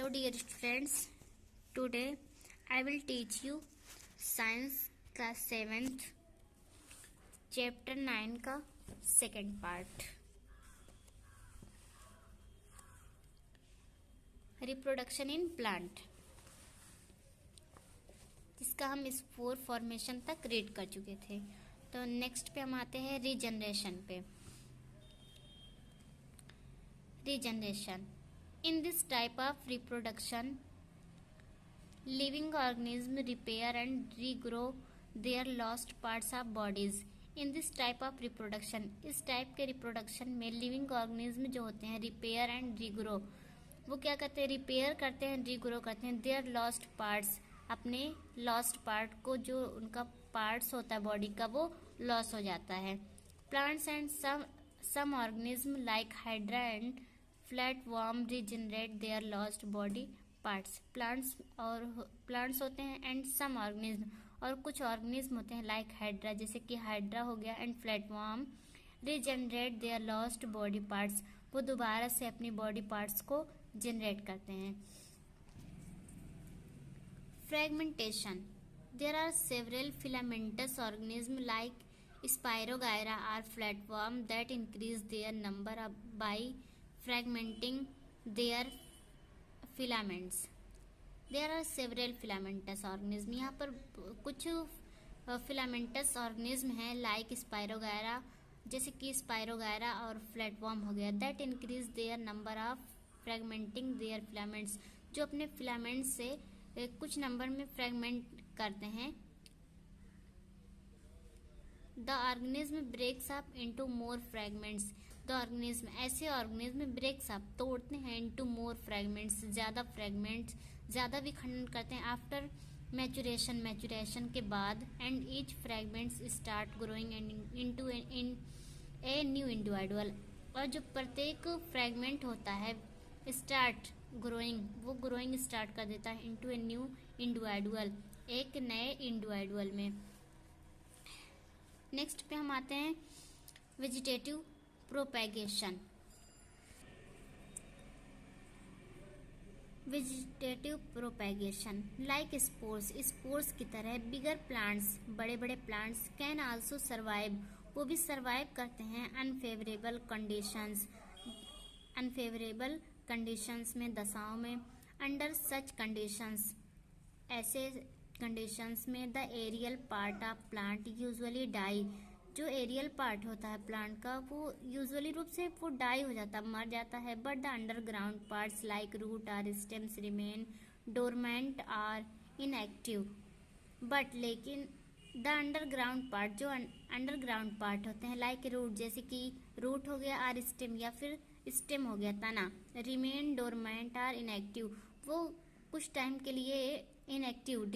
Hello dear students, today I will teach you science का 7th chapter 9 का second part reproduction in plant, जिसका हम इस 4 formation तक रीड कर चुके थे। तो नेक्स्ट पे हम आते हैं रीजनरेशन पे। Regeneration in this type of reproduction, living organisms repair and regrow their lost parts of bodies. In this type of reproduction, इस टाइप के रिप्रोडक्शन में लिविंग ऑर्गेनिज्म जो होते हैं रिपेयर एंड रीग्रो, वो क्या करते हैं? रिपेयर करते हैं, रीग्रो करते हैं देयर लॉस्ट पार्ट्स, अपने लॉस्ट पार्ट को, जो उनका पार्ट्स होता है बॉडी का, वो लॉस हो जाता है। Plants and some organism like hydra and flatworm regenerate their lost body parts. Plants होते हैं एंड सम ऑर्गेनिज्म, और कुछ ऑर्गेनिज्म होते हैं लाइक हाइड्रा, जैसे कि हाइड्रा हो गया, and flatworm regenerate their lost body parts, वो दोबारा से अपनी बॉडी पार्ट्स को जनरेट करते हैं। Fragmentation, there are several filamentous organism like spirogyra or flatworm that increase their number by fragmenting their filaments. There are several filamentous organism. यहाँ पर कुछ filamentous organism हैं like स्पायरोगायरा, जैसे कि स्पायरोगायरा और फ्लैटवर्म हो गया, that increase their number of fragmenting their filaments, जो अपने filaments से कुछ नंबर में फ्रेगमेंट करते हैं। The organism breaks up into more fragments. The organism, ऐसे ऑर्गेनिज्म ब्रेक्स अप, तोड़ते हैं, into more fragments, ज़्यादा विखंडन करते हैं। आफ्टर मैचुरेशन के बाद, and each fragments start growing into a new individual, और जो प्रत्येक फ्रेगमेंट होता है स्टार्ट ग्रोइंग, वो ग्रोइंग स्टार्ट कर देता है into a new individual, एक नए इंडिविजुअल में। नेक्स्ट पे हम आते हैं vegetative propagation. Vegetative propagation like spores की तरह बिगर प्लांट्स, बड़े बड़े प्लांट्स कैन आल्सो सर्वाइव, वो भी सर्वाइव करते हैं अनफेवरेबल कंडीशंस में, दशाओं में। अंडर सच कंडीशंस, ऐसे कंडीशंस में the aerial part of plant usually die, जो एरियल पार्ट होता है प्लांट का, वो यूजुअली रूप से वो डाई हो जाता है, मर जाता है। But the underground parts like root और स्टेम्स रिमेन डोरमेंट और इनएक्टिव। बट लेकिन द अंडरग्राउंड पार्ट, जो अंडरग्राउंड पार्ट होते हैं लाइक रूट, जैसे कि रूट हो गया, और स्टेम या फिर स्टेम हो गया, तना, रिमेन डोरमेंट और इनएक्टिव, वो कुछ टाइम के लिए इनएक्टिव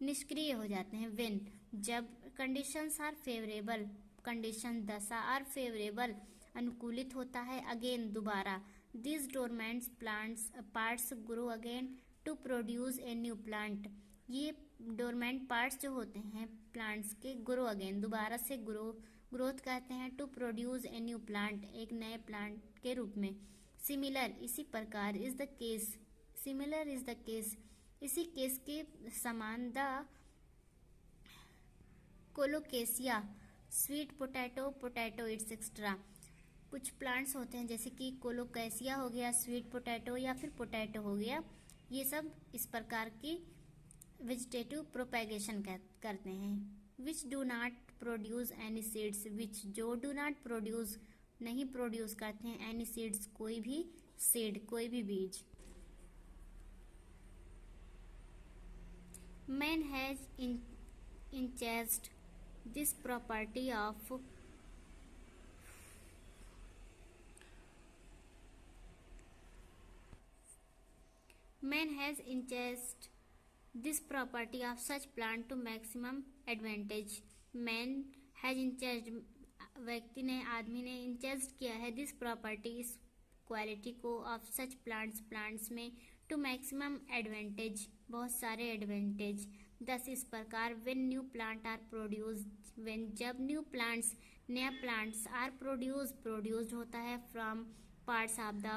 निष्क्रिय हो जाते हैं। व्हेन, जब कंडीशंस आर फेवरेबल, कंडीशन दशा आर फेवरेबल, अनुकूलित होता है, अगेन दोबारा, this dormant parts grow again to produce a new plant, ये डोरमेंट पार्ट्स जो होते हैं प्लांट्स के, ग्रो अगेन, दोबारा से ग्रोथ कहते हैं, to produce a new plant, एक नए प्लांट के रूप में। सिमिलर, इसी प्रकार, is the case, similar is the case, इसी केस के समान, the colocasia, sweet potato its extra, कुछ प्लांट्स होते हैं जैसे कि कोलोकेसिया हो गया, स्वीट पोटैटो या फिर पोटैटो हो गया, ये सब इस प्रकार की वेजिटेटिव प्रोपेगेशन करते हैं। Which do not produce any seeds, which, जो डू नॉट प्रोड्यूस, नहीं प्रोड्यूस करते हैं, एनी सीड्स, कोई भी सीड, कोई भी बीज। Man has enchased this property of such plant to maximum advantage. Man has enchased, व्यक्ति ने, आदमी ने enchased किया है this property, इस क्वालिटी को, ऑफ सच प्लांट्स में, टू मैक्सिमम एडवांटेज, बहुत सारे एडवांटेज। दस, इस प्रकार, when new plant are produced, when, जब न्यू प्लांट्स, नया प्लांट्स, आर प्रोड्यूस्ड होता है from parts of the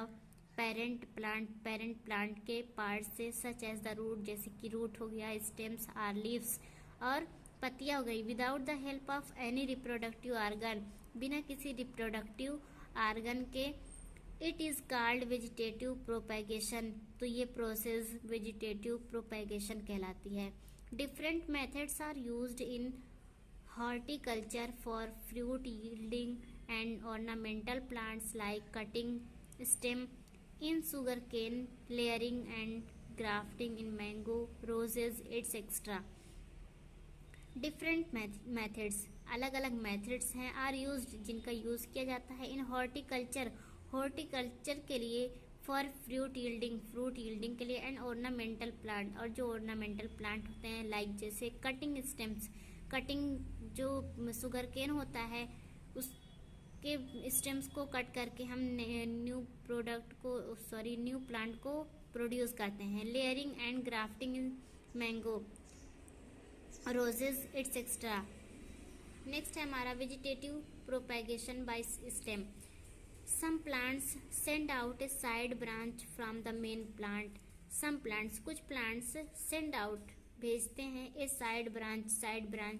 parent plant के पार्ट से, सच एज द रूट, जैसे कि रूट हो गया, स्टेम्स आर लीव्स और पत्तियां हो गई। Without the help of any reproductive organ, बिना किसी रिप्रोडक्टिव आर्गन के, it is called vegetative propagation, तो ये प्रोसेस वेजिटेटिव प्रोपेगेशन कहलाती है। Different methods are used in horticulture for fruit yielding and ornamental plants like cutting stem in sugar cane, layering and grafting in mango, roses etcetera. Different methods, अलग अलग methods हैं, are used, जिनका use किया जाता है इन horticulture, horticulture के लिए, for fruit yielding के लिए, एंड ऑर्नामेंटल प्लांट, और जो ऑर्नामेंटल प्लांट होते हैं लाइक जैसे कटिंग स्टेम्स, कटिंग जो सुगर केन होता है उसके स्टेम्स को कट करके हम न्यू प्लांट को प्रोड्यूस करते हैं। Layering and grafting in mango, roses etcetera. Next है हमारा vegetative propagation by stem. Some plants send out a side branch from the main plant, some plants, कुछ प्लांट्स सेंड आउट, भेजते हैं, a side branch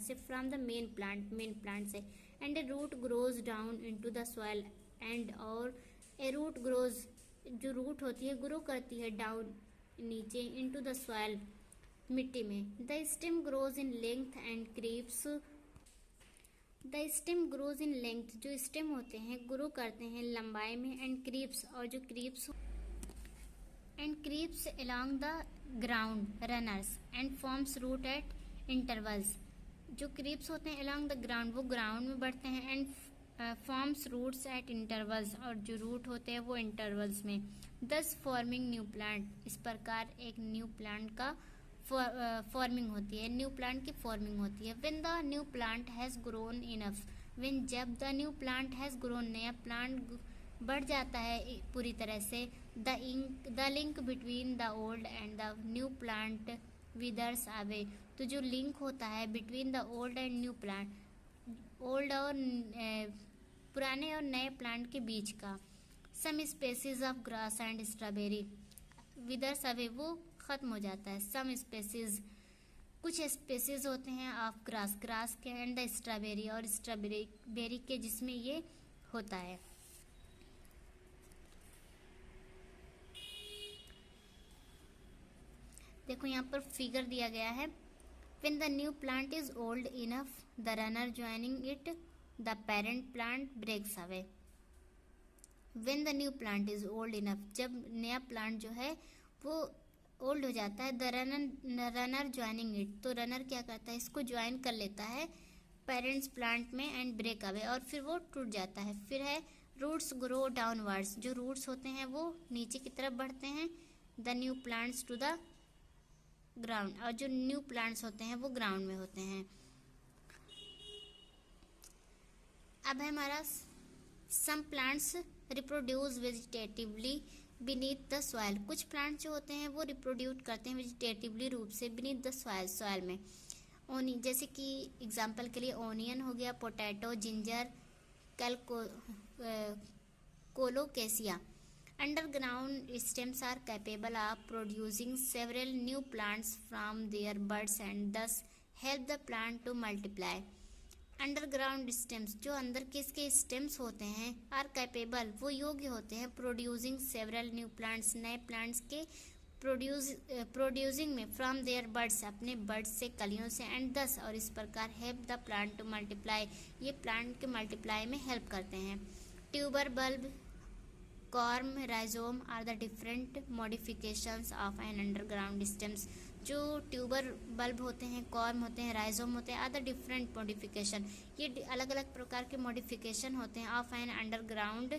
से, from the main plant से, and a root grows down into the soil, and और a root grows, जो root होती है grow करती है डाउन, नीचे, इनटू द सॉइल, मिट्टी में। The stem grows in length and creeps, the stem grows in length, जो स्टेम होते हैं ग्रो करते हैं लंबाई में, एंड क्रीप्स, और जो creeps along the ground runners and forms root at intervals, जो क्रीप्स होते हैं along the ground, वो ग्राउंड में बढ़ते हैं, and forms roots at intervals, और जो रूट होते हैं वो इंटरवल्स में, दस फॉर्मिंग न्यू प्लांट, इस प्रकार एक न्यू प्लांट का फॉर्मिंग होती है, न्यू प्लांट की फॉर्मिंग होती है। When the new plant has grown enough, when, जब the new plant has grown, नया प्लांट बढ़ जाता है पूरी तरह से, the link between the old and the new plant withers away, तो जो लिंक होता है between the old and new plant, old और पुराने और नए प्लांट के बीच का, some species of grass and strawberry withers away, वो खत्म हो जाता है। सम स्पेसीज, कुछ स्पेसीज होते हैं ऑफ ग्रास के, एंड द स्ट्रॉबेरी, और स्ट्रॉबेरी के जिसमें ये होता है। देखो यहाँ पर फिगर दिया गया है। When the new plant is old enough, the runner joining it, the parent plant breaks away. When the new plant is old enough, जब नया प्लांट जो है वो ओल्ड हो जाता है, the runner joining it, तो रनर क्या करता है, इसको ज्वाइन कर लेता है पेरेंट्स प्लांट में, एंड ब्रेक अवे, और फिर वो टूट जाता है। फिर है रूट्स ग्रो डाउनवर्ड्स, जो रूट्स होते हैं वो नीचे की तरफ बढ़ते हैं, the new plants to the ground, और जो न्यू प्लांट्स होते हैं वो ग्राउंड में होते हैं। अब है हमारा some plants reproduce vegetatively beneath the soil, कुछ प्लांट्स जो होते हैं वो रिप्रोड्यूस करते हैं वेजिटेटिवली रूप से बीनीथ द सॉइल में। जैसे कि एग्जांपल के लिए ओनियन हो गया, potato, ginger, colocasia. Underground stems are capable of producing several new plants from their buds and thus help the plant to multiply. Underground stems, जो अंदर के इसके stems होते हैं, are capable, वो योग्य होते हैं, producing several new plants, नए plants के producing में, from their buds, अपने buds से, कलियों से, and thus, और इस प्रकार help the plant to multiply, ये plant के multiply में help करते हैं। Tuber bulb, corm, rhizome are the different modifications of an underground stems, जो ट्यूबर बल्ब होते हैं, कॉर्म होते हैं, राइजोम होते हैं, आर द डिफरेंट मॉडिफिकेशन, ये अलग अलग प्रकार के मॉडिफिकेशन होते हैं ऑफ एन अंडरग्राउंड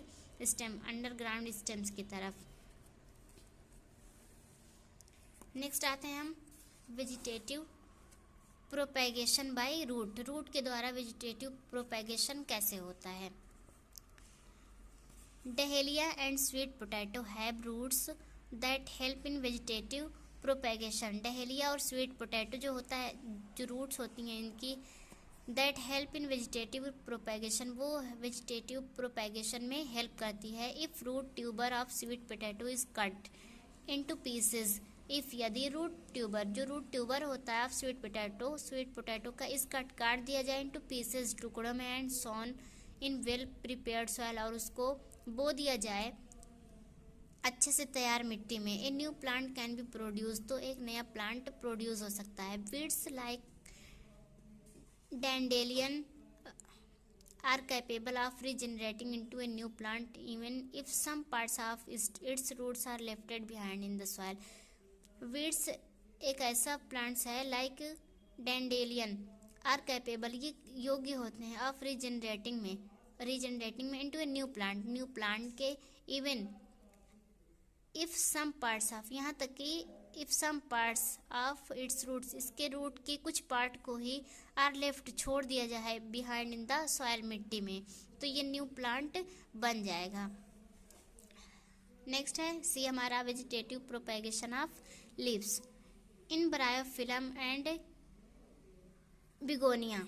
स्टेम्स की तरफ। नेक्स्ट आते हैं हम vegetative propagation by root, root के द्वारा वेजिटेटिव प्रोपेगेशन कैसे होता है। Dahlia and sweet potato have roots that help in vegetative propagation. Dahlia और स्वीट पोटैटो जो होता है, जो रूट्स होती हैं इनकी, that help in vegetative propagation, वो वेजिटेटिव प्रोपेगेशन में हेल्प करती है। If root tuber of sweet potato is cut into pieces, if यदि रूट ट्यूबर, जो रूट ट्यूबर होता है ऑफ स्वीट पोटैटो का, इस कट काट दिया जाए इनटू पीसेस, टुकड़ों में, and sown in well prepared soil, और उसको बो दिया जाए अच्छे से तैयार मिट्टी में, ए new plant can be produce, तो एक नया प्लांट प्रोड्यूस हो सकता है। Weeds like dandelion are capable of regenerating into a new plant even if some parts of its roots are left behind in the soil. Weeds एक ऐसा plants है like dandelion are capable, ये योग्य होते हैं ऑफ रीजनरेटिंग में into a new plant के, even if some parts of, यहाँ तक कि if some parts of its roots, इसके रूट के कुछ पार्ट को ही आर लेफ्ट छोड़ दिया जाए बिहाइंड इन द सॉइल, मिट्टी में, तो ये न्यू प्लांट बन जाएगा। नेक्स्ट है सी हमारा vegetative propagation of leaves in bryophyllum and begonia.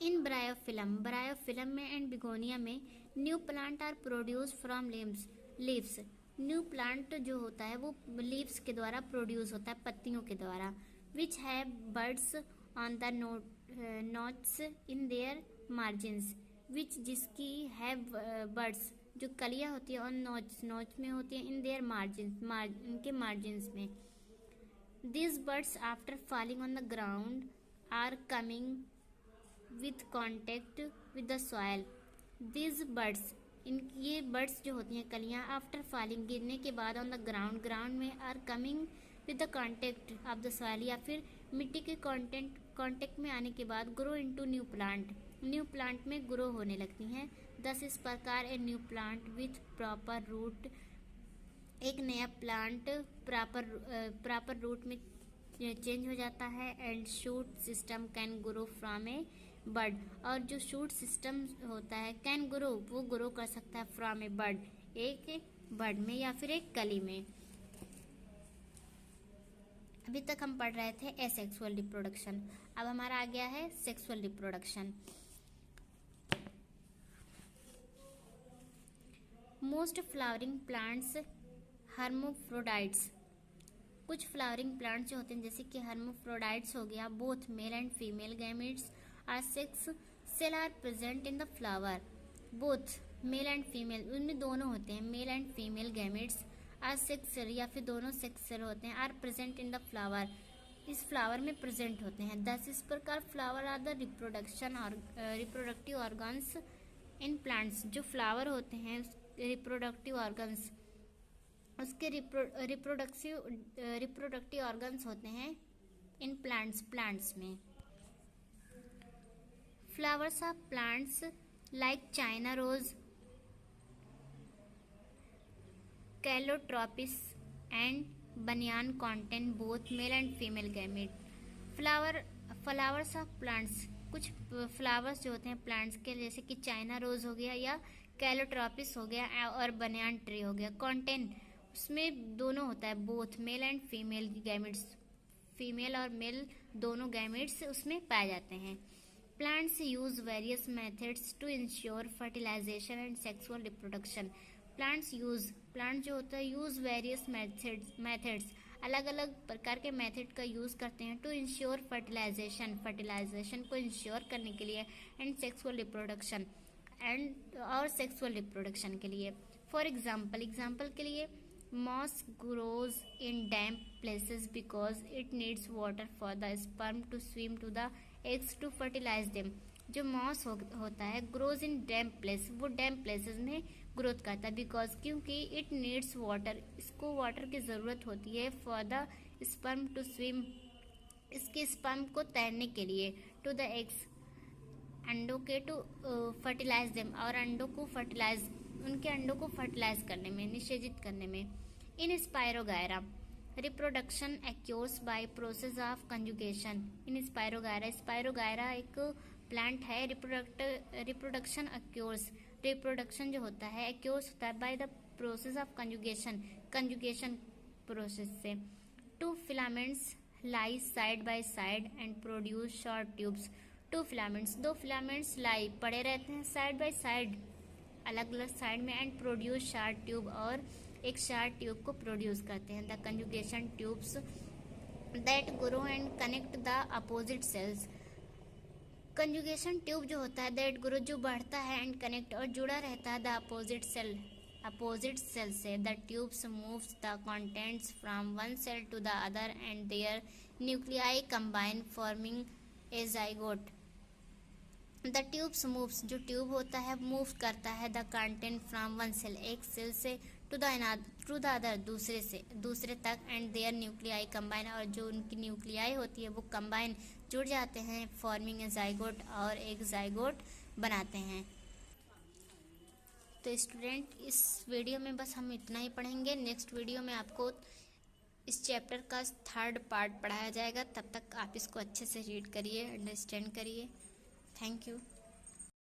In bryophyllum में एंड बिगोनिया में new plant are produce from leaves, न्यू प्लांट जो होता है वो लीव्स के द्वारा प्रोड्यूस होता है, पत्तियों के द्वारा, which have birds on the notes in their margins, which जिसकी हैव बर्ड्स, जो कलियाँ होती है ऑन नोच में होती है, इन देयर मार्जिन्स, इनके मार्जिन्स में। These birds after falling on the ground are coming with contact with the soil. These birds, ये बर्ड्स जो होती हैं कलियाँ आफ्टर फॉलिंग, गिरने के बाद, ऑन द ग्राउंड में, are coming with the contact of the soil, या फिर मिट्टी के कॉन्टेक्ट में आने के बाद ग्रो इनटू न्यू प्लांट में ग्रो होने लगती हैं। दस इस प्रकार a new plant with proper root, एक नया प्लांट प्रॉपर रूट में चेंज हो जाता है, and shoot system can grow from A bird, और जो शूट सिस्टम होता है कैन ग्रो, वो ग्रो कर सकता है फ्रॉम ए बर्ड, एक बर्ड में या फिर एक कली में। अभी तक हम पढ़ रहे थे एसेक्सुअल रिप्रोडक्शन, अब हमारा आ गया है sexual reproduction. Most flowering plants hermaphrodites, कुछ फ्लावरिंग प्लांट्स जो होते हैं जैसे कि हर्मोफ्रोडाइट्स हो गया, both male and female gametes or sex cell are present in the flower, both male and female, उनमें दोनों होते हैं, male and female gametes or sex cell, या फिर दोनों सेक्स सेल होते हैं, are present in the flower, इस फ्लावर में प्रेजेंट होते हैं। दस इस प्रकार flower are the reproductive organs in plants, जो फ्लावर होते हैं रिप्रोडक्टिव ऑर्गन्स, उसके रिप्रोडक्टिव ऑर्गन्स होते हैं इन प्लांट्स में। Flowers of plants like China rose, calotropis and banyan contain both male and female gamete. Flowers of plants, कुछ flowers जो होते हैं प्लांट्स के, जैसे कि चाइना रोज हो गया या कैलोट्रोपिस हो गया और बनियान ट्री हो गया, कॉन्टेन उसमें दोनों होता है, both male and female gametes, female और मेल दोनों गैमेट्स उसमें पाए जाते हैं। Plants use various methods to ensure fertilisation and sexual reproduction. Plant जो होता है यूज वेरियस मेथड्स, अलग अलग प्रकार के मेथड का यूज करते हैं, टू इंश्योर फर्टिलाइजेशन को इंश्योर करने के लिए, एंड सेक्सुअल रिप्रोडक्शन के लिए। फॉर एग्जाम्पल के लिए, moss grows in damp places because it needs water for the sperm to swim to the eggs to fertilize them। जो मॉस होता है ग्रोज इन डैम्प प्लेस, वो डैम्प प्लेसेस में growth करता है, बिकॉज क्योंकि इट नीड्स वाटर, इसको water की ज़रूरत होती है, for the sperm to swim, इसके स्पर्म को तैरने के लिए, टू द एग्स, अंडों के, टू फर्टिलाइज देम, और अंडों को फर्टिलाइज, उनके अंडों को फर्टिलाइज करने में, निषेचित करने में। In spirogyra reproduction occurs by process of conjugation. In spirogyra एक प्लांट है, रिप्रोडक्शन एक्योर्स, रिप्रोडक्शन जो होता है एक्योर्स होता है by the process of conjugation process से। Two filaments lie side by side and produce short tubes. Two filaments, दो filaments lie पड़े रहते हैं साइड बाय साइड, अलग अलग साइड में, एंड प्रोड्यूस शार्ट ट्यूब, और एक शार्ट ट्यूब को प्रोड्यूस करते हैं। The conjugation tubes that grow and connect the opposite cells. Conjugation tube जो होता है दैट ग्रो, जो बढ़ता है, एंड कनेक्ट, और जुड़ा रहता है, द अपोजिट सेल से। The tubes moves the contents from one cell to the other and their nuclei combine forming a zygote. The tubes moves, जो ट्यूब होता है मूव करता है, the content from one cell, एक cell से, to the other, दूसरे तक, and their nuclei combine, और जो उनकी न्यूक्लियाई होती है वो कंबाइन जुड़ जाते हैं, फॉर्मिंग ए जाइगोट, और एक जाइगोट बनाते हैं। तो स्टूडेंट, इस वीडियो में बस हम इतना ही पढ़ेंगे। नेक्स्ट वीडियो में आपको इस चैप्टर का 3rd पार्ट पढ़ाया जाएगा। तब तक आप इसको अच्छे से रीड करिए, अंडरस्टैंड करिए। Thank you.